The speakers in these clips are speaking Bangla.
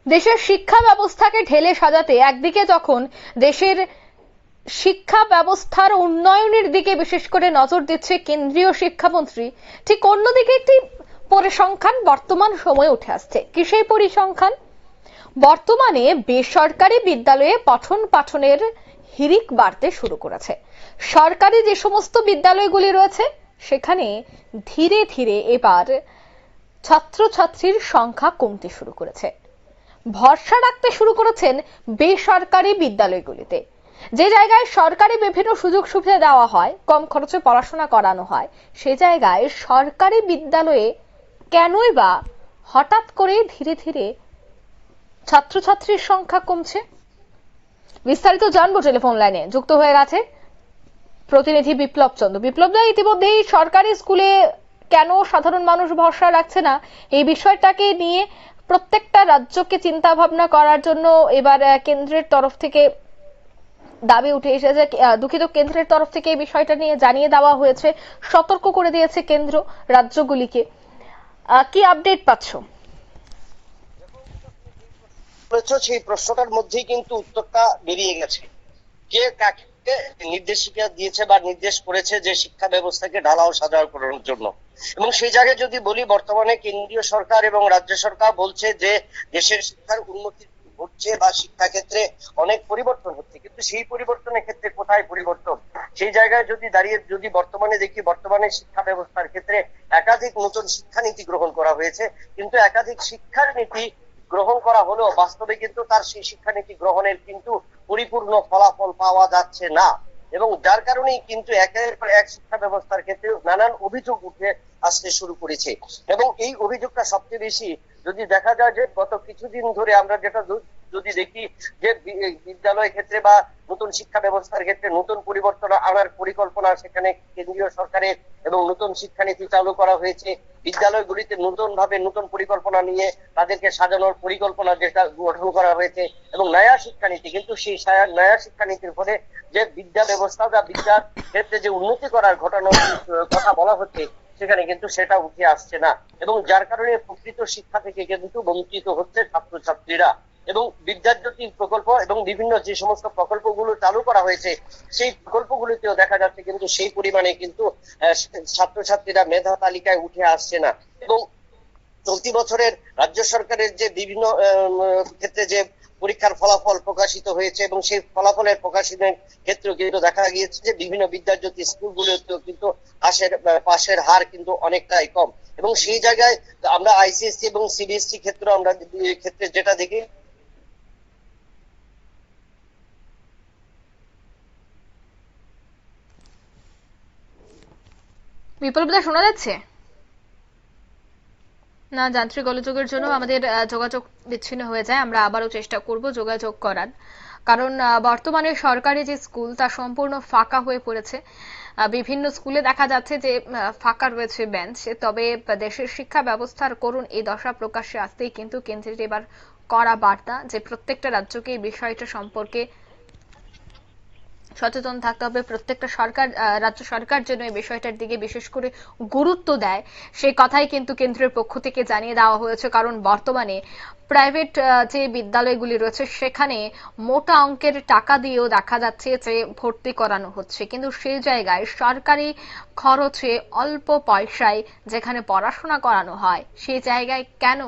দেশের শিক্ষা ব্যবস্থাকে ঢেলে সাজাতে একদিকে যখন দেশের শিক্ষা ব্যবস্থার উন্নয়নের দিকে বিশেষ করে নজর দিচ্ছে কেন্দ্রীয় শিক্ষামন্ত্রী, ঠিক অন্যদিকে একটি পরিসংখ্যান বর্তমান সময়ে উঠে আসছে। কি সেই পরিসংখ্যান? বর্তমানে বেসরকারি বিদ্যালয়ে পঠন পাঠনের হিড়িক বাড়তে শুরু করেছে। সরকারি যে সমস্ত বিদ্যালয়গুলি রয়েছে সেখানে ধীরে ধীরে এবার ছাত্রছাত্রীর সংখ্যা কমতে শুরু করেছে। ভরসা রাখতে শুরু করেছেন বেসরকারি বিদ্যালয়গুলিতে। যে জায়গায় সরকারি বিভিন্ন সুযোগ সুবিধা দেওয়া হয়, কম খরচে পড়াশোনা করানো হয়, সে জায়গায় সরকারি বিদ্যালয়ে কেনই বা হঠাৎ করে ধীরে ধীরে ছাত্রছাত্রীর সংখ্যা কমছে? বিস্তারিত জানবো টেলিফোন লাইনে যুক্ত হয়ে গেছে প্রতিনিধি বিপ্লব চন্দ্র। বিপ্লবদা, ইতিমধ্যেই সরকারি স্কুলে কেন সাধারণ মানুষ ভরসা রাখছে না, এই বিষয়টাকে নিয়ে প্রত্যেকটা রাজ্যকে চিন্তা ভাবনা করার জন্য এবার কেন্দ্রের তরফ থেকে দাবি উঠে এসেছে। দুঃখিত, কেন্দ্রের তরফ থেকে এই বিষয়টা নিয়ে জানিয়ে দেওয়া হয়েছে, সতর্ক করে দিয়েছে কেন্দ্র রাজ্যগুলিকে। কি আপডেট পাচ্ছ? সেই প্রশ্নটার মধ্যেই কিন্তু উত্তরটা বেরিয়ে গেছে। কে কাকে নির্দেশিকা দিয়েছে বা নির্দেশ করেছে যে শিক্ষা ব্যবস্থাকে ঢালাও সাজাও করার জন্য। এবং সেই জায়গায় যদি বলি, বর্তমানে কেন্দ্রীয় সরকার এবং রাজ্য সরকার বলছে যে দেশের শিক্ষার উন্নতি হচ্ছে বা শিক্ষা ক্ষেত্রে অনেক পরিবর্তন হচ্ছে, কিন্তু সেই পরিবর্তনের ক্ষেত্রে কোথায় পরিবর্তন? সেই জায়গায় যদি দাঁড়িয়ে যদি বর্তমানে দেখি, বর্তমানে শিক্ষা ব্যবস্থার ক্ষেত্রে একাধিক নতুন শিক্ষানীতি গ্রহণ করা হয়েছে, কিন্তু একাধিক শিক্ষার নীতি গ্রহণ করা হলেও বাস্তবে কিন্তু তার সেই শিক্ষানীতি গ্রহণের কিন্তু পরিপূর্ণ ফলাফল পাওয়া যাচ্ছে না। এবং যার কারণেই কিন্তু একের পর এক শিক্ষা ব্যবস্থার ক্ষেত্রে নানান অভিযোগ উঠে আসতে শুরু করেছে। এবং এই অভিযোগটা সবচেয়ে বেশি যদি দেখা যায় যে গত কিছুদিন ধরে আমরা যেটা যদি দেখি যে বিদ্যালয় ক্ষেত্রে বা নতুন শিক্ষা ব্যবস্থার ক্ষেত্রে নতুন পরিবর্তন আনার পরিকল্পনা সেখানে কেন্দ্রীয় সরকারের এবং নতুন শিক্ষানীতি চালু করা হয়েছে। বিদ্যালয়গুলিতে নতুন ভাবে নতুন পরিকল্পনা নিয়ে তাদেরকে সাজানোর পরিকল্পনা যেটা গঠন করা হয়েছে এবং নয়া শিক্ষানীতি, কিন্তু সেই নয়া শিক্ষানীতির ফলে যে বিদ্যা ব্যবস্থা বা বিদ্যার ক্ষেত্রে যে উন্নতি করার ঘটানোর কথা বলা হচ্ছে সেখানে কিন্তু সেটা উঠে আসছে না। এবং যার কারণে প্রকৃত শিক্ষা থেকে কিন্তু বঞ্চিত হচ্ছে ছাত্রছাত্রীরা। এবং বিদ্যাজ্যোতি প্রকল্প এবং বিভিন্ন যে সমস্ত প্রকল্পগুলো চালু করা হয়েছে সেই প্রকল্পগুলিতেও দেখা যাচ্ছে কিন্তু সেই পরিমাণে কিন্তু ছাত্রছাত্রীরা মেধা তালিকায় উঠে আসছে না। এবং চলতি বছরের রাজ্য সরকারের যে বিভিন্ন ক্ষেত্রে যে পরীক্ষার ফলাফল প্রকাশিত হয়েছে এবং সেই ফলাফলের প্রকাশনের ক্ষেত্রেও কিন্তু দেখা গিয়েছে যে বিভিন্ন বিদ্যাজ্যোতি স্কুলগুলোতেও কিন্তু পাশের হার কিন্তু অনেকটাই কম। এবং সেই জায়গায় আমরা আইসিএসসি এবং সিবিএসসি ক্ষেত্রে যেটা দেখি, বিপ্লবদা শোনা যাচ্ছে না? যান্ত্রিক গোলযোগের জন্য আমাদের যোগাযোগ বিচ্ছিন্ন হয়ে যায়। আমরা আবারও চেষ্টা করব যোগাযোগ করার, কারণ বর্তমানে সরকারি যে স্কুল তা সম্পূর্ণ ফাঁকা হয়ে পড়েছে। বিভিন্ন স্কুলে দেখা যাচ্ছে যে ফাঁকা রয়েছে বেঞ্চ। তবে দেশের শিক্ষা ব্যবস্থার করুণ এই দশা প্রকাশ্যে আসতেই কিন্তু কেন্দ্রের এবার কড়া বার্তা যে প্রত্যেকটা রাজ্যকে এই বিষয়টা সম্পর্কে সচেতন থাকতে হবে। প্রত্যেকটা সরকার, রাজ্য সরকার যেন এই বিষয়টার দিকে বিশেষ করে গুরুত্ব দেয়, সেই কথাই কিন্তু কেন্দ্রের পক্ষ থেকে জানিয়ে দেওয়া হয়েছে। কারণ বর্তমানে প্রাইভেট যে বিদ্যালয়গুলি রয়েছে সেখানে মোটা অঙ্কের টাকা দিয়েও দেখা যাচ্ছে যে ভর্তি করানো হচ্ছে, কিন্তু সেই জায়গায় সরকারি খরচে অল্প পয়সায় যেখানে পড়াশোনা করানো হয় সেই জায়গায় কেন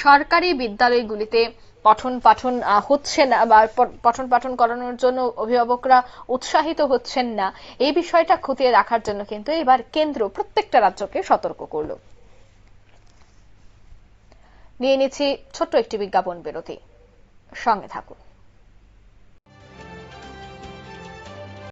সরকারি বিদ্যালয়গুলিতে পঠন পাঠন হচ্ছে না বা পঠন পাঠন করানোর জন্য অভিভাবকরা উৎসাহিত হচ্ছেন না, এই বিষয়টা খতিয়ে রাখার জন্য কিন্তু এবার কেন্দ্র প্রত্যেকটা রাজ্যকে সতর্ক করল। নিয়ে নিচ্ছি ছোট্ট একটি বিজ্ঞাপন বিরতি, সঙ্গে থাকুন।